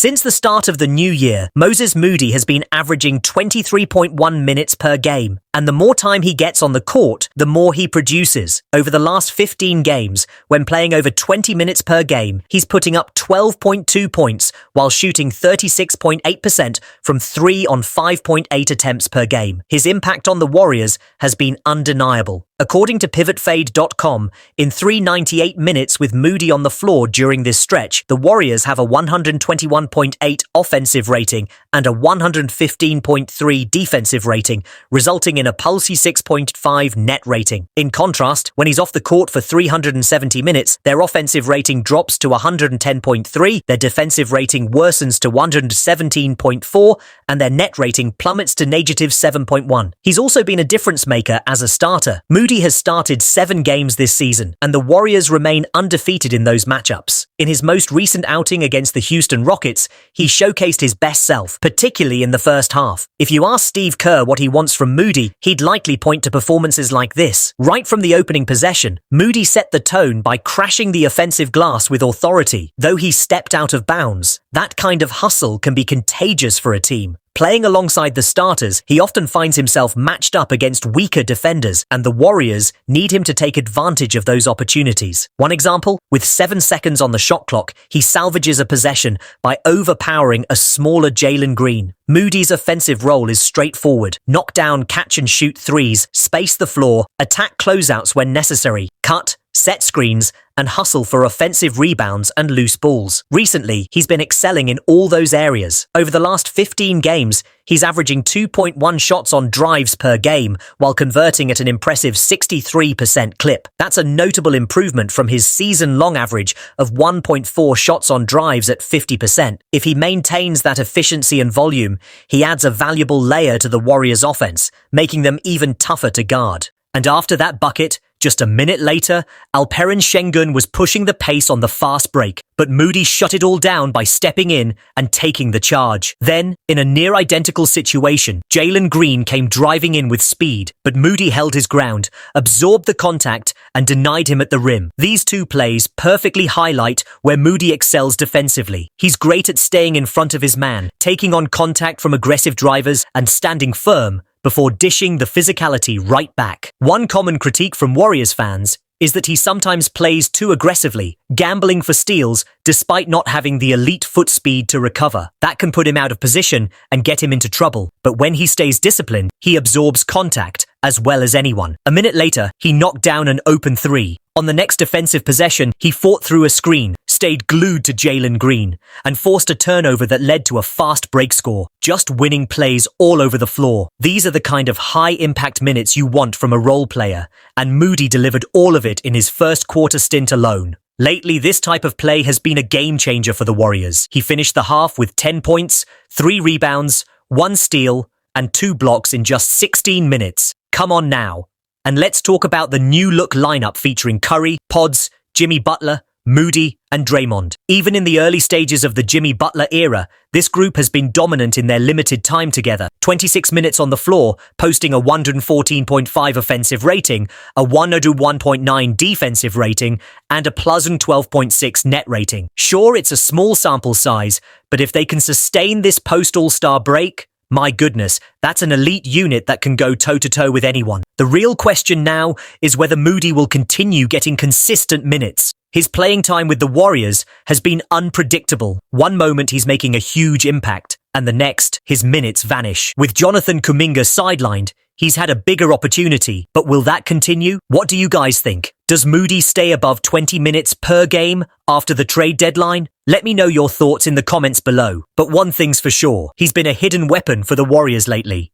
Since the start of the new year, Moses Moody has been averaging 23.1 minutes per game, and the more time he gets on the court, the more he produces. Over the last 15 games, when playing over 20 minutes per game, he's putting up 12.2 points while shooting 36.8% from 3 on 5.8 attempts per game. His impact on the Warriors has been undeniable. According to pivotfade.com, in 398 minutes with Moody on the floor during this stretch, the Warriors have a 121.8 offensive rating and a 115.3 defensive rating, resulting in a paltry 6.5 net rating. In contrast, when he's off the court for 370 minutes, their offensive rating drops to 110.3, their defensive rating worsens to 117.4, and their net rating plummets to -7.1. He's also been a difference maker as a starter. Moody has started 7 games this season, and the Warriors remain undefeated in those matchups. In his most recent outing against the Houston Rockets, he showcased his best self, particularly in the first half. If you ask Steve Kerr what he wants from Moody, he'd likely point to performances like this. Right from the opening possession, Moody set the tone by crashing the offensive glass with authority, though he stepped out of bounds. That kind of hustle can be contagious for a team. Playing alongside the starters, he often finds himself matched up against weaker defenders, and the Warriors need him to take advantage of those opportunities. One example, with 7 seconds on the shot clock, he salvages a possession by overpowering a smaller Jalen Green. Moody's offensive role is straightforward: knock down, catch and shoot threes, space the floor, attack closeouts when necessary, cut, set screens, and hustle for offensive rebounds and loose balls. Recently, he's been excelling in all those areas. Over the last 15 games, he's averaging 2.1 shots on drives per game, while converting at an impressive 63% clip. That's a notable improvement from his season-long average of 1.4 shots on drives at 50%. If he maintains that efficiency and volume, he adds a valuable layer to the Warriors' offense, making them even tougher to guard. And after that bucket, just a minute later, Alperen Şengün was pushing the pace on the fast break, but Moody shut it all down by stepping in and taking the charge. Then, in a near-identical situation, Jalen Green came driving in with speed, but Moody held his ground, absorbed the contact, and denied him at the rim. These two plays perfectly highlight where Moody excels defensively. He's great at staying in front of his man, taking on contact from aggressive drivers, and standing firm before dishing the physicality right back. One common critique from Warriors fans is that he sometimes plays too aggressively, gambling for steals despite not having the elite foot speed to recover. That can put him out of position and get him into trouble. But when he stays disciplined, he absorbs contact as well as anyone. A minute later, he knocked down an open 3. On the next defensive possession, he fought through a screen, stayed glued to Jalen Green, and forced a turnover that led to a fast break score. Just winning plays all over the floor. These are the kind of high-impact minutes you want from a role player, and Moody delivered all of it in his first quarter stint alone. Lately, this type of play has been a game-changer for the Warriors. He finished the half with 10 points, 3 rebounds, 1 steal, and 2 blocks in just 16 minutes. Come on now. And let's talk about the new-look lineup featuring Curry, Pods, Jimmy Butler, Moody, and Draymond. Even in the early stages of the Jimmy Butler era, this group has been dominant in their limited time together. 26 minutes on the floor, posting a 114.5 offensive rating, a 101.9 defensive rating, and a pleasant 12.6 net rating. Sure, it's a small sample size, but if they can sustain this post-All-Star break, my goodness, that's an elite unit that can go toe-to-toe with anyone. The real question now is whether Moody will continue getting consistent minutes. His playing time with the Warriors has been unpredictable. One moment he's making a huge impact, and the next, his minutes vanish. With Jonathan Kuminga sidelined, he's had a bigger opportunity, but will that continue? What do you guys think? Does Moody stay above 20 minutes per game after the trade deadline? Let me know your thoughts in the comments below. But one thing's for sure, he's been a hidden weapon for the Warriors lately.